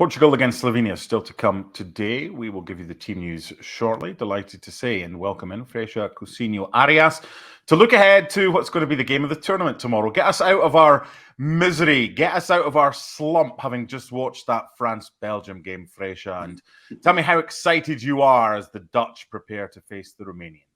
Portugal against Slovenia still to come today. We will give you the team news shortly. Delighted to say and welcome in Fresha Cousinho Arias to look ahead to what's going to be the game of the tournament tomorrow. Get us out of our misery, get us out of our slump, having just watched that France-Belgium game, Fresha, and tell me how excited you are as the Dutch prepare to face the Romanians.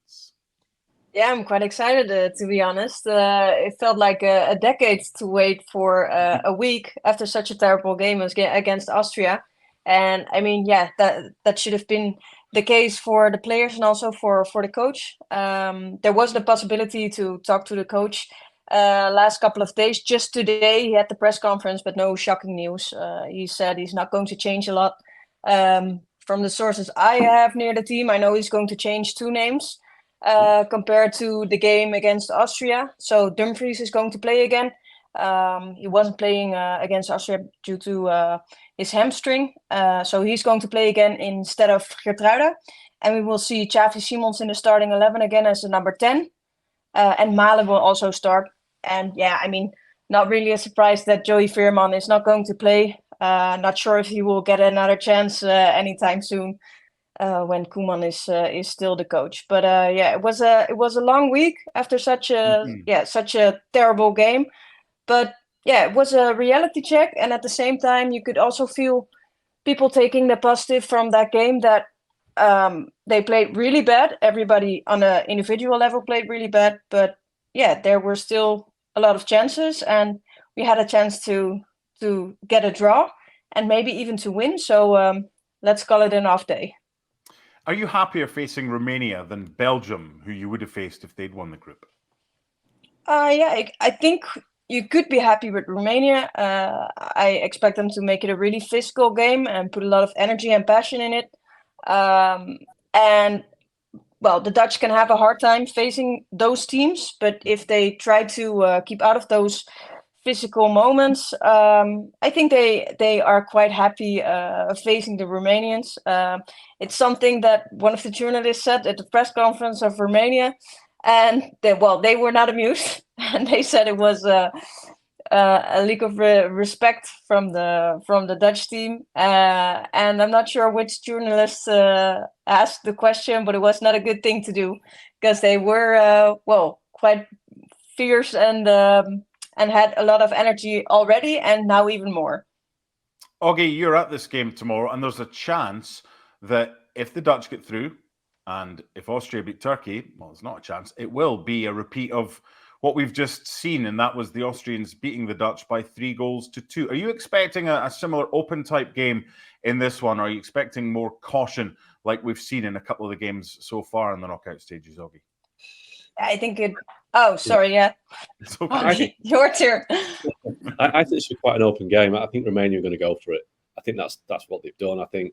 Yeah, I'm quite excited, to be honest. It felt like a decade to wait for a week after such a terrible game against Austria. And I mean, yeah, that should have been the case for the players and also for the coach. There was the possibility to talk to the coach last couple of days. Just today, he had the press conference, but no shocking news. He said he's not going to change a lot. From the sources I have near the team, I know he's going to change 2 names. Compared to the game against Austria. So Dumfries is going to play again. He wasn't playing against Austria due to his hamstring. So he's going to play again instead of Geertruida. And we will see Xavi Simons in the starting 11 again as the number 10. And Malen will also start. And yeah, I mean, not really a surprise that Joey Veerman is not going to play. Not sure if he will get another chance anytime soon. When Koeman is still the coach, but yeah, it was a long week after such a terrible game, but yeah, it was a reality check, and at the same time, you could also feel people taking the positive from that game that they played really bad. Everybody on an individual level played really bad, but yeah, there were still a lot of chances, and we had a chance to get a draw and maybe even to win. So let's call it an off day. Are you happier facing Romania than Belgium, who you would have faced if they'd won the group? Yeah, I think you could be happy with Romania. I expect them to make it a really physical game and put a lot of energy and passion in it. And, well, the Dutch can have a hard time facing those teams, but if they try to keep out of those physical moments, I think they are quite happy facing the Romanians. It's something that one of the journalists said at the press conference of Romania, and they were not amused, and they said it was a leak of respect from the Dutch team. And I'm not sure which journalist asked the question, but it was not a good thing to do because they were quite fierce and had a lot of energy already, and now even more. Augie, you're at this game tomorrow, and there's a chance that if the Dutch get through, and if Austria beat Turkey, well, it's not a chance, it will be a repeat of what we've just seen, and that was the Austrians beating the Dutch by 3-2. Are you expecting a similar open-type game in this one, or are you expecting more caution like we've seen in a couple of the games so far in the knockout stages, Augie? I think it... Oh, sorry, yeah. It's okay. Your turn. I think it's quite an open game. I think Romania are going to go for it. I think that's what they've done. I think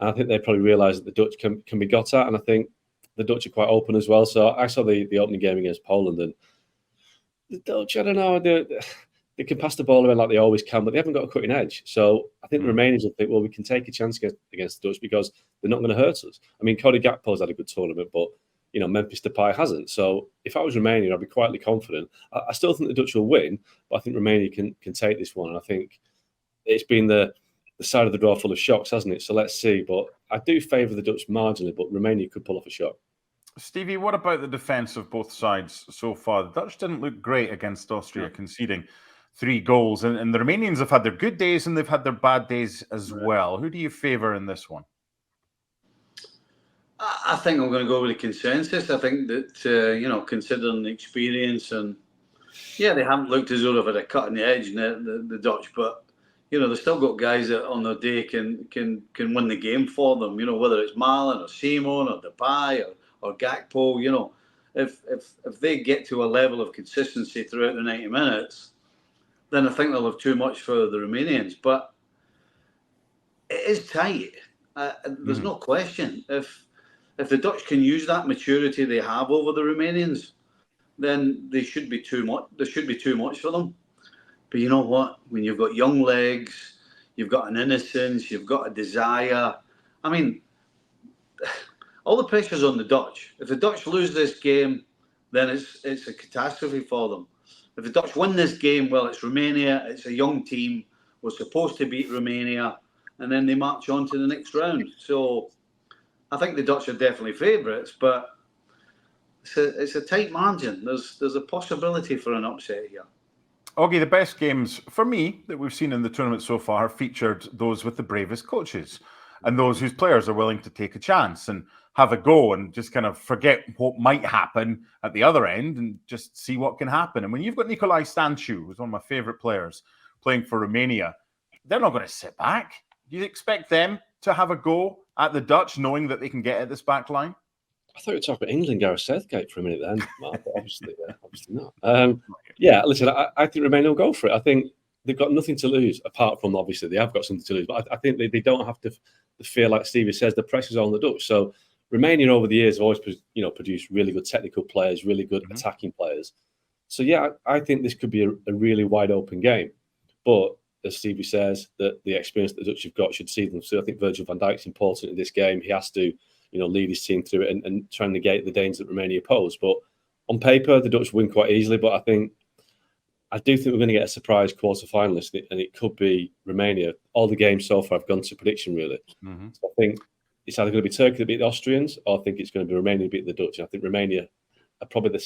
they probably realise that the Dutch can be got at, and I think the Dutch are quite open as well. So I saw the opening game against Poland, and the Dutch, I don't know, they can pass the ball around like they always can, but they haven't got a cutting edge. So I think the Romanians will think, well, we can take a chance against the Dutch because they're not going to hurt us. I mean, Cody Gakpo's had a good tournament, but Memphis Depay hasn't. So if I was Romania, I'd be quietly confident. I still think the Dutch will win, but I think Romania can take this one. And I think it's been the side of the draw full of shocks, hasn't it? So let's see. But I do favour the Dutch marginally, but Romania could pull off a shock. Stevie, what about the defence of both sides so far? The Dutch didn't look great against Austria, conceding 3 goals. And the Romanians have had their good days and they've had their bad days as well. Who do you favour in this one? I think I'm going to go with the consensus. I think that, considering the experience and, yeah, they haven't looked as though they've had a cut on the edge, the Dutch, but, they've still got guys that on their day can win the game for them, whether it's Malen or Simon or Depay or Gakpo, if they get to a level of consistency throughout the 90 minutes, then I think they'll have too much for the Romanians. But it is tight. There's no question. If the Dutch can use that maturity they have over the Romanians, then they should be too much. There should be too much for them. But you know what? When you've got young legs, you've got an innocence, you've got a desire. I mean, all the pressure's on the Dutch. If the Dutch lose this game, then it's a catastrophe for them. If the Dutch win this game, well, it's Romania. It's a young team. We're supposed to beat Romania. and then they march on to the next round. So I think the Dutch are definitely favourites, but it's a tight margin. There's a possibility for an upset here. Augie, the best games for me that we've seen in the tournament so far have featured those with the bravest coaches and those whose players are willing to take a chance and have a go and just kind of forget what might happen at the other end and just see what can happen. And when you've got Nicol Stanciu, who's one of my favourite players, playing for Romania, they're not going to sit back. Do you expect them to have a go at the Dutch, knowing that they can get at this back line? I thought you were talking about England, Gareth Southgate for a minute then, Mark, but obviously not. Yeah, listen, I think Romania will go for it. I think they've got nothing to lose, apart from obviously they have got something to lose. But I think they don't have to feel like Stevie says the pressure's on the Dutch. So Romania over the years have always produced really good technical players, really good attacking players. So yeah, I think this could be a really wide open game. But as Stevie says, that the experience that the Dutch have got should see them. So I think Virgil van Dijk's important in this game. He has to lead his team through it and try and negate the dangers that Romania pose. But on paper, the Dutch win quite easily. But I do think we're going to get a surprise quarter-finalist, and it could be Romania. All the games so far have gone to prediction, really. Mm-hmm. So I think it's either going to be Turkey that beat the Austrians, or I think it's going to be Romania that beat the Dutch. And I think Romania are probably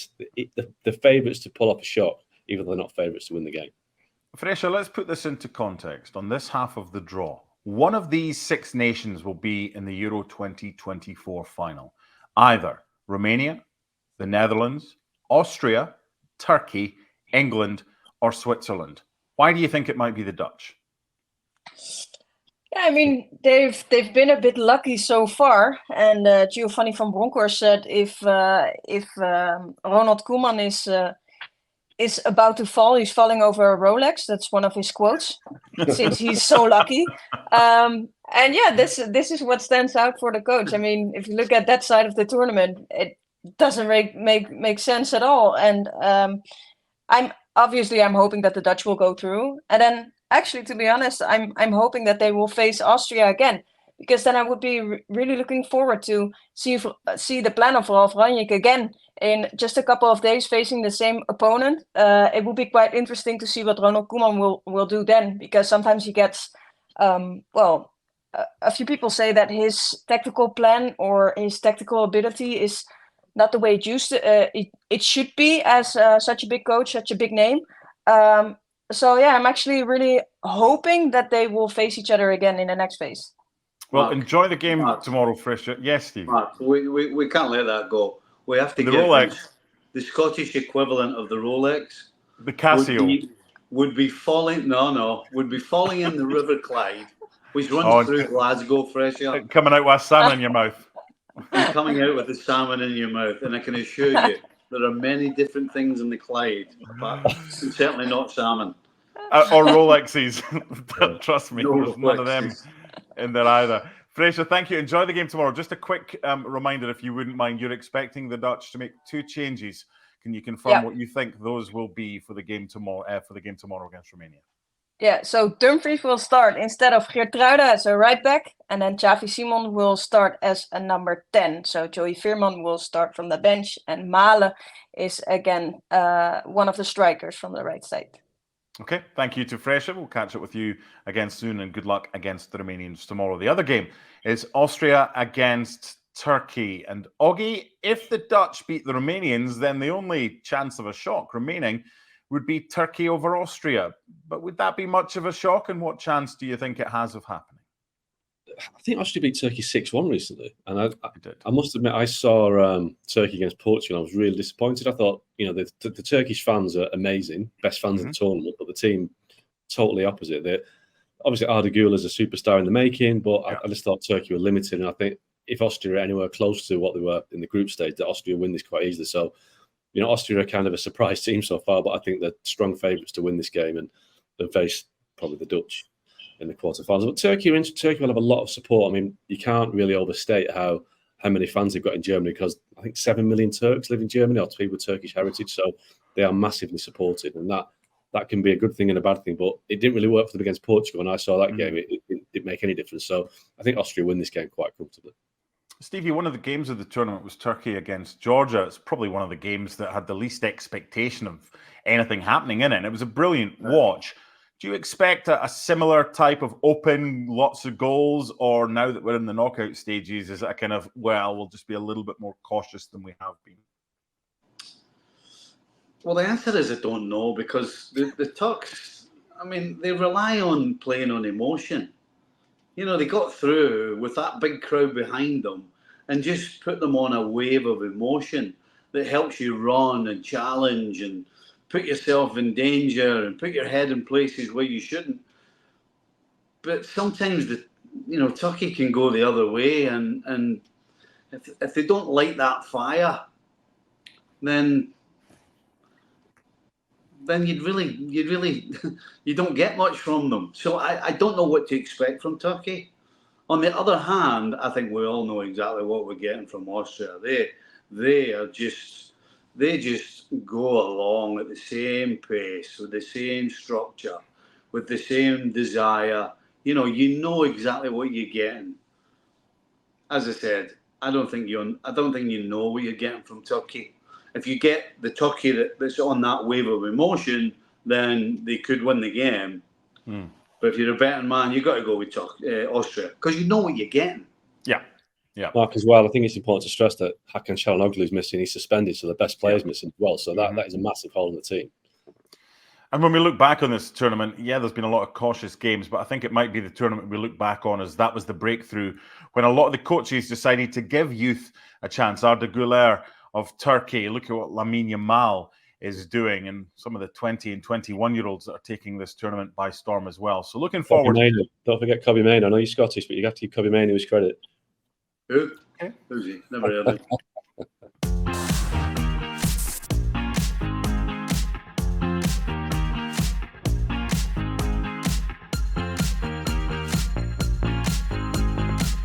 the favourites to pull off a shock, even though they're not favourites to win the game. Fresha, let's put this into context. On this half of the draw, one of these 6 nations will be in the Euro 2024 final. Either Romania, the Netherlands, Austria, Turkey, England, or Switzerland. Why do you think it might be the Dutch? Yeah, I mean, they've been a bit lucky so far. And Giovanni van Bronckhorst said if Ronald Koeman is about to fall, he's falling over a Rolex. That's one of his quotes, since he's so lucky. And yeah, this is what stands out for the coach. I mean, if you look at that side of the tournament, it doesn't make sense at all. And I'm hoping that the Dutch will go through. And then, actually, to be honest, I'm hoping that they will face Austria again, because then I would be really looking forward to see the plan of Ralf Rangnick again in just a couple of days facing the same opponent. It will be quite interesting to see what Ronald Koeman will do then, because sometimes he gets, a few people say that his tactical plan or his tactical ability is not the way it should be as such a big coach, such a big name. So yeah, I'm actually really hoping that they will face each other again in the next phase. Well, Mark, enjoy the game tomorrow, Fresha. Yes, Steve. Mark, we can't let that go. We have to the give Rolex. The Scottish equivalent of the Rolex. The Casio. Would be falling in the River Clyde, which runs through Glasgow, Fresha. Coming out with a salmon in your mouth. You're coming out with the salmon in your mouth, and I can assure you there are many different things in the Clyde, but certainly not salmon. Or Rolexes. Trust me, there's none of them in there either. Fresha, thank you. Enjoy the game tomorrow. Just a quick reminder, if you wouldn't mind, you're expecting the Dutch to make 2 changes. Can you confirm what you think those will be for the game tomorrow? Against Romania? Yeah, so Dumfries will start instead of Geertruida as a right back, and then Xavi Simons will start as a number 10. So Joey Veerman will start from the bench, and Malen is again one of the strikers from the right side. Okay, thank you to Fresha. We'll catch up with you again soon, and good luck against the Romanians tomorrow. The other game is Austria against Turkey. And Augie, if the Dutch beat the Romanians, then the only chance of a shock remaining would be Turkey over Austria. But would that be much of a shock? And what chance do you think it has of happening? I think Austria beat Turkey 6-1 recently. And I must admit, I saw Turkey against Portugal. I was really disappointed. I thought, the Turkish fans are amazing, best fans in the tournament, but the team totally opposite. Obviously, Arda Güler is a superstar in the making, but I just thought Turkey were limited. And I think if Austria are anywhere close to what they were in the group stage, that Austria win this quite easily. So, Austria are kind of a surprise team so far, but I think they're strong favourites to win this game and face probably the Dutch in the quarterfinals. But Turkey will have a lot of support. I mean, you can't really overstate how many fans they've got in Germany, because I think 7 million Turks live in Germany, or people with Turkish heritage. So they are massively supported, and that can be a good thing and a bad thing. But it didn't really work for them against Portugal. When I saw that game, it didn't make any difference. So I think Austria win this game quite comfortably. Stevie, one of the games of the tournament was Turkey against Georgia. It's probably one of the games that had the least expectation of anything happening in it. And it was a brilliant watch. Do you expect a similar type of open, lots of goals, or now that we're in the knockout stages, is it a kind of, well, we'll just be a little bit more cautious than we have been? Well, the answer is I don't know, because the Turks, I mean, they rely on playing on emotion. You know, they got through with that big crowd behind them and just put them on a wave of emotion that helps you run and challenge and put yourself in danger and put your head in places where you shouldn't. But sometimes Turkey can go the other way, and if they don't light that fire, then you don't get much from them. So I don't know what to expect from Turkey. On the other hand, I think we all know exactly what we're getting from Austria. They just go along at the same pace, with the same structure, with the same desire. You know exactly what you're getting. As I said, I don't think you know what you're getting from Turkey. If you get the Turkey that's on that wave of emotion, then they could win the game. But if you're a betting man, you've got to go with Austria, because you know what you're getting. Yeah. Mark, as well, I think it's important to stress that Hakan Çalhanoğlu is missing. He's suspended, so the best player's missing as well. So that is a massive hole in the team. And when we look back on this tournament, there's been a lot of cautious games, but I think it might be the tournament we look back on as that was the breakthrough when a lot of the coaches decided to give youth a chance. Arda Güler of Turkey, look at what Lamine Yamal is doing, and some of the 20 and 21-year-olds that are taking this tournament by storm as well. So looking forward. Don't forget Kobbie Mainoo. I know you're Scottish, but you have to give Kobbie Mainoo his credit. Who? Who's he? Never heard of him.